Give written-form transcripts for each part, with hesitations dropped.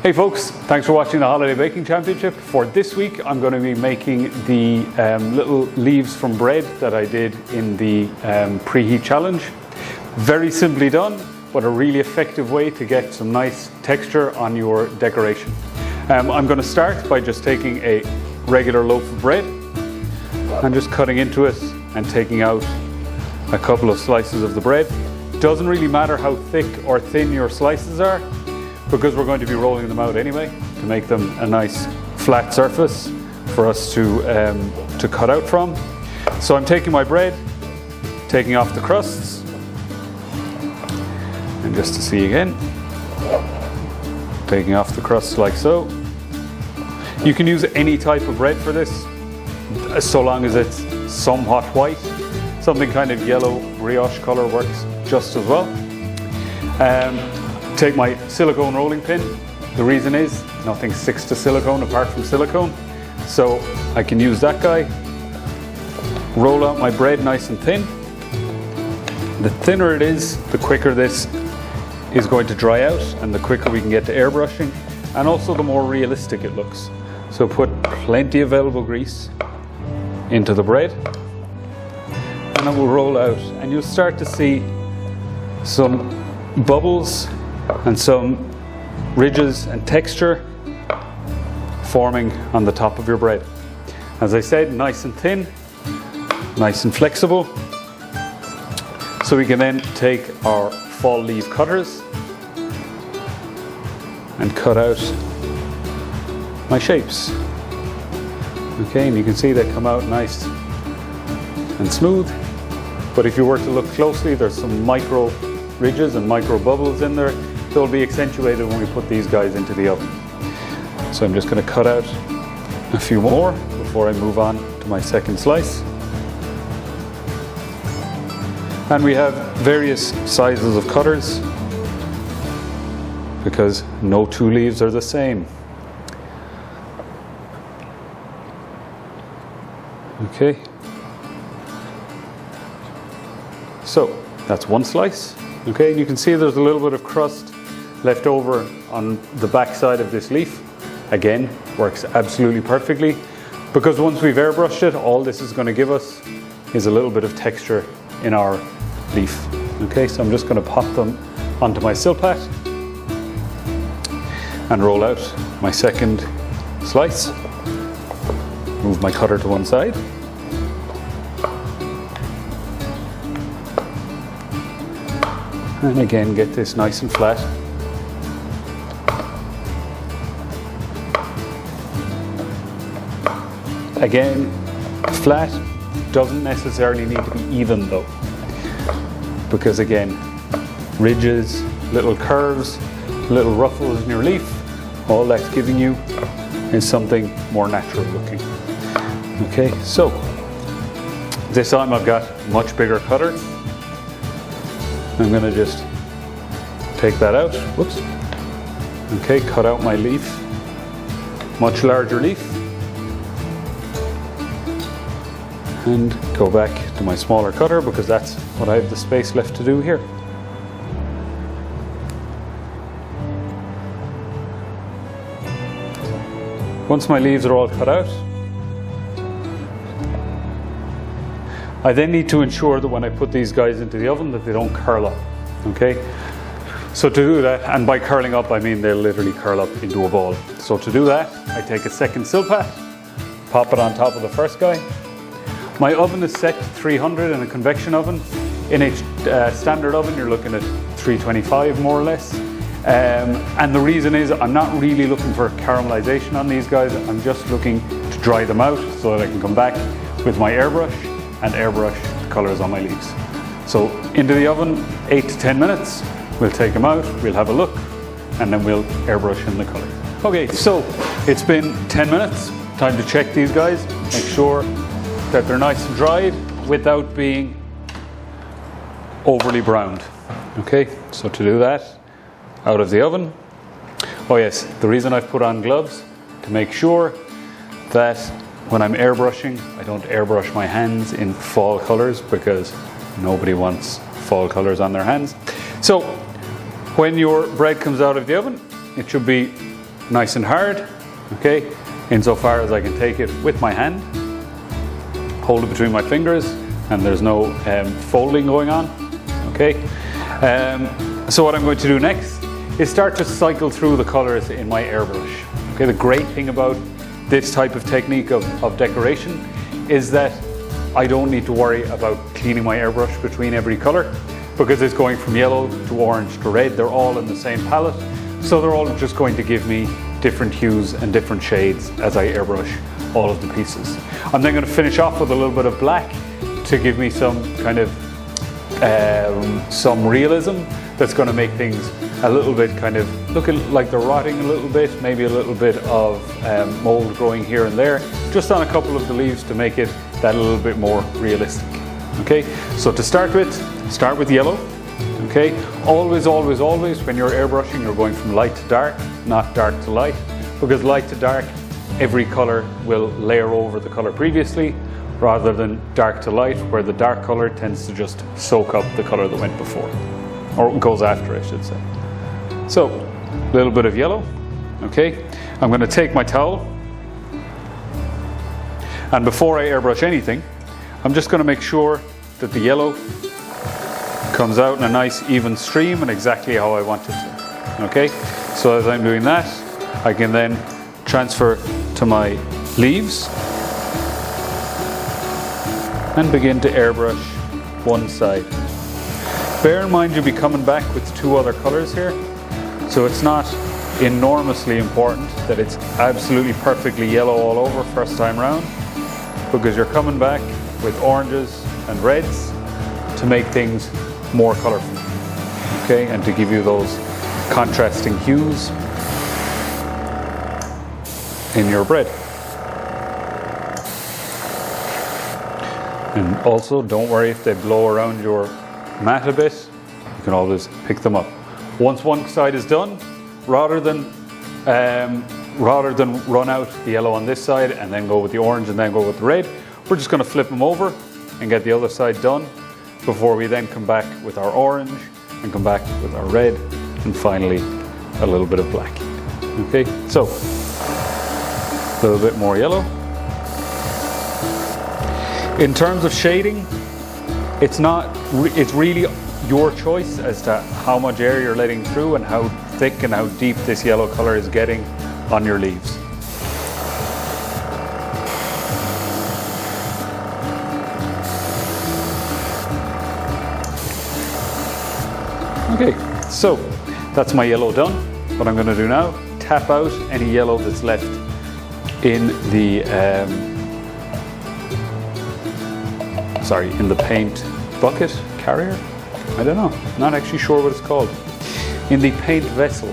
Hey folks, thanks for watching the Holiday Baking Championship. For this week I'm going to be making the little leaves from bread that I did in the preheat challenge. Very simply done, but a really effective way to get some nice texture on your decoration. I'm going to start by just taking a regular loaf of bread and just cutting into it and taking out a couple of slices of the bread. Doesn't really matter how thick or thin your slices are, because we're going to be rolling them out anyway to make them a nice flat surface for us to cut out from. So I'm taking my bread, taking off the crusts, and just to see again, taking off the crusts like so. You can use any type of bread for this, so long as it's somewhat white. Something kind of yellow brioche color works just as well. Take my silicone rolling pin. The reason is nothing sticks to silicone apart from silicone, so I can use that guy. Roll out my bread nice and thin. The thinner it is, the quicker this is going to dry out and the quicker we can get to airbrushing, and also the more realistic it looks. So put plenty of available grease into the bread and it will roll out, and you'll start to see some bubbles and some ridges and texture forming on the top of your bread. As I said, nice and thin, nice and flexible. So we can then take our fall leaf cutters and cut out my shapes. Okay, and you can see they come out nice and smooth, but if you were to look closely, there's some micro ridges and micro bubbles in there. They'll be accentuated when we put these guys into the oven. So I'm just going to cut out a few more before I move on to my second slice. And we have various sizes of cutters because no two leaves are the same. Okay. So that's one slice. Okay, and you can see there's a little bit of crust left over on the back side of this leaf. Again, works absolutely perfectly, because once we've airbrushed it, all this is going to give us is a little bit of texture in our leaf. Okay, so I'm just going to pop them onto my silpat and roll out my second slice. Move my cutter to one side. And again, get this nice and flat. Again, flat doesn't necessarily need to be even though, because again, ridges, little curves, little ruffles in your leaf, all that's giving you is something more natural looking. Okay, so this time I've got a much bigger cutter. I'm going to just take that out. Whoops. Okay, cut out my leaf, much larger leaf, and go back to my smaller cutter because that's what I have the space left to do here. Once my leaves are all cut out, I then need to ensure that when I put these guys into the oven that they don't curl up. Okay, so to do that, and by curling up I mean they'll literally curl up into a ball. So to do that, I take a second silpat, pop it on top of the first guy. My oven is set to 300 in a convection oven. In a standard oven you're looking at 325 more or less. And the reason is I'm not really looking for caramelization on these guys. I'm just looking to dry them out so that I can come back with my airbrush and airbrush the colors on my leaves. So into the oven, 8 to 10 minutes. We'll take them out, we'll have a look, and then we'll airbrush in the color. Okay, so it's been 10 minutes. Time to check these guys. Make sure that they're nice and dried without being overly browned. Okay, so to do that, out of the oven. Oh yes, the reason I've put on gloves, to make sure that when I'm airbrushing, I don't airbrush my hands in fall colors, because nobody wants fall colors on their hands. So when your bread comes out of the oven, it should be nice and hard, okay, insofar as I can take it with my hand, hold it between my fingers, and there's no folding going on, okay. So what I'm going to do next is start to cycle through the colors in my airbrush. Okay, the great thing about this type of technique of decoration is that I don't need to worry about cleaning my airbrush between every color, because it's going from yellow to orange to red. They're all in the same palette, so they're all just going to give me different hues and different shades as I airbrush all of the pieces. I'm then going to finish off with a little bit of black to give me some kind of some realism that's going to make things a little bit kind of looking like they're rotting a little bit, maybe a little bit of mold growing here and there, just on a couple of the leaves to make it that a little bit more realistic. Okay, so to start with yellow. Okay, always when you're airbrushing, you're going from light to dark, not dark to light, because light to dark, every color will layer over the color previously, rather than dark to light, where the dark color tends to just soak up the color that went before, or goes after, I should say. So, a little bit of yellow. Okay, I'm going to take my towel, and before I airbrush anything, I'm just going to make sure that the yellow comes out in a nice even stream and exactly how I want it to. Okay, so as I'm doing that, I can then transfer to my leaves and begin to airbrush one side. Bear in mind you'll be coming back with two other colors here, so it's not enormously important that it's absolutely perfectly yellow all over first time round, because you're coming back with oranges and reds to make things more colorful, okay, and to give you those contrasting hues in your bread. And also, don't worry if they blow around your mat a bit, you can always pick them up. Once one side is done, rather than run out the yellow on this side and then go with the orange and then go with the red, we're just going to flip them over and get the other side done before we then come back with our orange and come back with our red and finally a little bit of black. Okay, so a little bit more yellow. In terms of shading, it's really your choice as to how much air you're letting through and how thick and how deep this yellow color is getting on your leaves. Okay, so that's my yellow done. What I'm going to do now, tap out any yellow that's left in the in the paint bucket carrier. I don't know, not actually sure what it's called. In the paint vessel.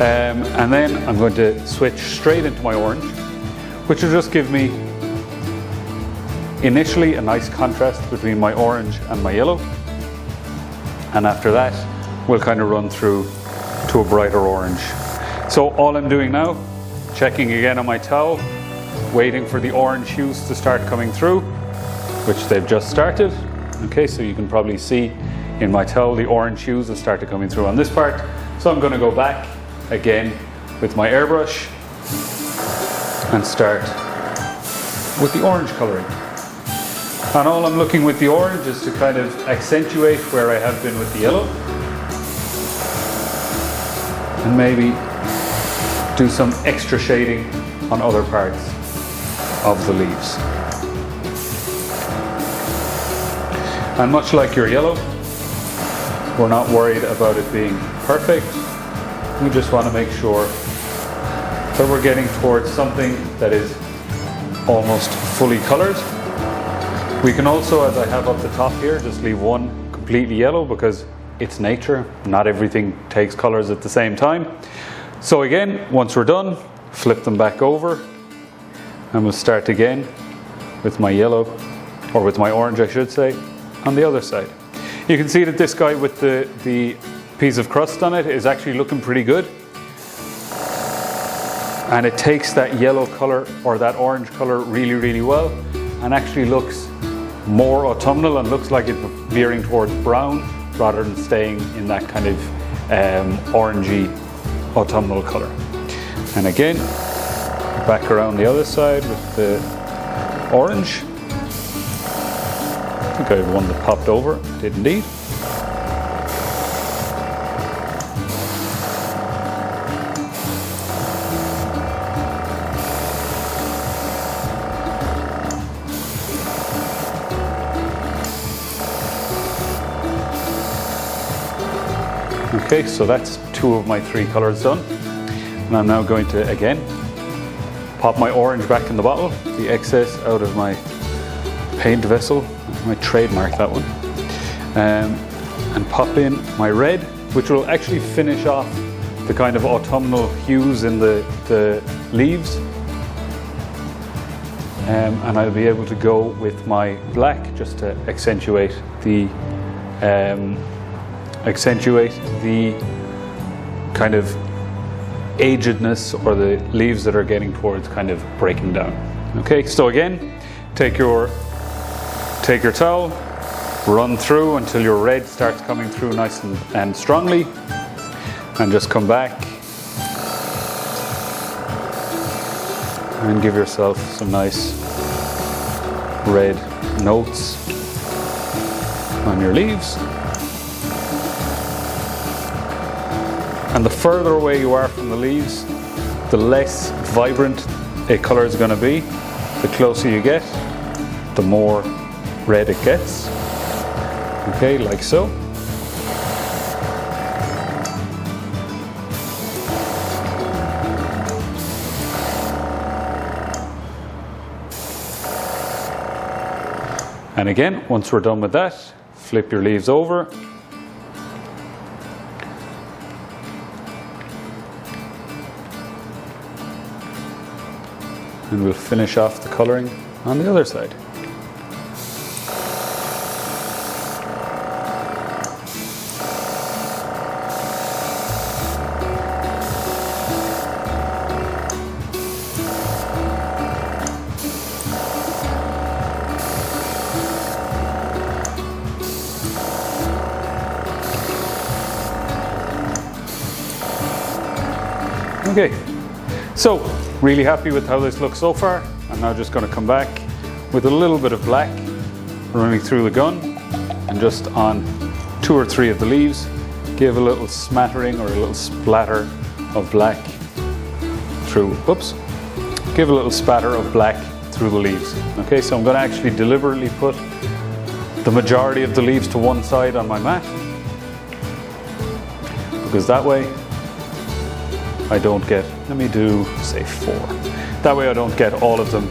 And then I'm going to switch straight into my orange, which will just give me initially a nice contrast between my orange and my yellow. And after that, we'll kind of run through to a brighter orange. So all I'm doing now, checking again on my towel, waiting for the orange hues to start coming through, which they've just started. Okay, so you can probably see in my towel the orange hues have started coming through on this part. So I'm going to go back again with my airbrush and start with the orange coloring. And all I'm looking with the orange is to kind of accentuate where I have been with the yellow, and maybe do some extra shading on other parts of the leaves. And much like your yellow, we're not worried about it being perfect. We just want to make sure that we're getting towards something that is almost fully colored. We can also, as I have up the top here, just leave one completely yellow because it's nature. Not everything takes colors at the same time. So again, once we're done, flip them back over and we'll start again with my yellow, or with my orange I should say, on the other side. You can see that this guy with the piece of crust on it is actually looking pretty good. And it takes that yellow color or that orange color really, really well, and actually looks more autumnal and looks like it's veering towards brown rather than staying in that kind of orangey autumnal color. And again, back around the other side with the orange. I think I had one that popped over, I did indeed. Okay, so that's 2 of my 3 colors done. And I'm now going to, again, pop my orange back in the bottle, the excess out of my paint vessel, my trademark that one, and pop in my red, which will actually finish off the kind of autumnal hues in the leaves. And I'll be able to go with my black just to accentuate the kind of agedness, or the leaves that are getting towards kind of breaking down. Okay, so again, take your towel, run through until your red starts coming through nice and strongly, and just come back and give yourself some nice red notes on your leaves. And the further away you are from the leaves, the less vibrant a color is going to be. The closer you get, the more red it gets. Okay, like so. And again, once we're done with that, flip your leaves over. And we'll finish off the colouring on the other side. Okay, so really happy with how this looks so far. I'm now just going to come back with a little bit of black running through the gun, and just on 2 or 3 of the leaves give a little smattering or a little splatter of black through, give a little spatter of black through the leaves. Okay, so I'm going to actually deliberately put the majority of the leaves to one side on my mat, because that way I don't get, let me do say 4. That way I don't get all of them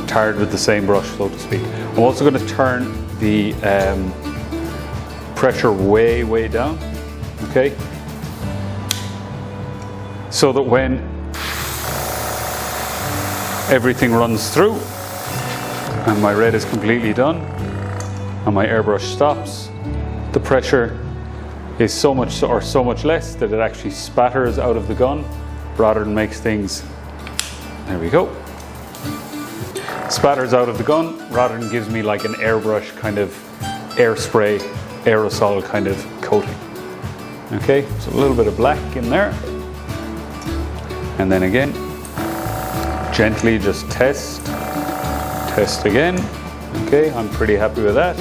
tarred with the same brush, so to speak. I'm also going to turn the pressure way down, okay? So that when everything runs through and my red is completely done and my airbrush stops, the pressure is so much less that it actually spatters out of the gun rather than makes things, there we go, spatters out of the gun rather than gives me like an airbrush kind of airspray, aerosol kind of coating. Okay, so a little bit of black in there, and then again gently just test again. Okay, I'm pretty happy with that.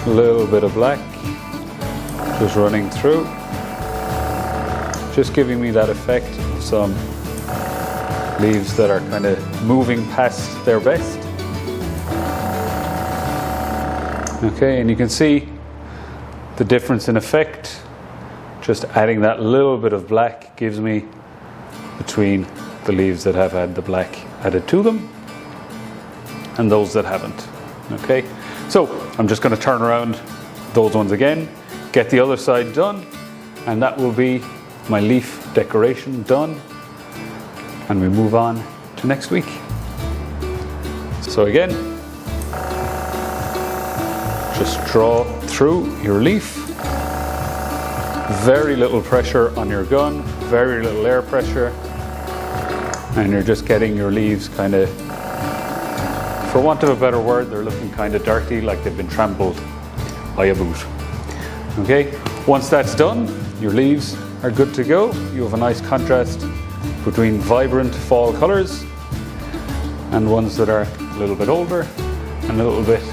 A little bit of black just running through, just giving me that effect of some leaves that are kind of moving past their best. Okay, and you can see the difference in effect. Just adding that little bit of black gives me between the leaves that have had the black added to them and those that haven't. Okay, so I'm just going to turn around those ones again, get the other side done, and that will be my leaf decoration done, and we move on to next week. So again, just draw through your leaf, very little pressure on your gun, very little air pressure, and you're just getting your leaves kind of, for want of a better word, they're looking kind of dirty, like they've been trampled by a boot. Okay, once that's done, your leaves are good to go. You have a nice contrast between vibrant fall colors and ones that are a little bit older and a little bit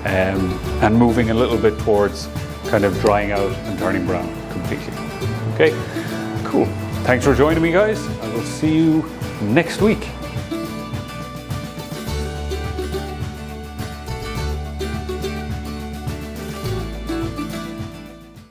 and moving a little bit towards kind of drying out and turning brown completely. Okay, cool. Thanks for joining me, guys. I will see you next week.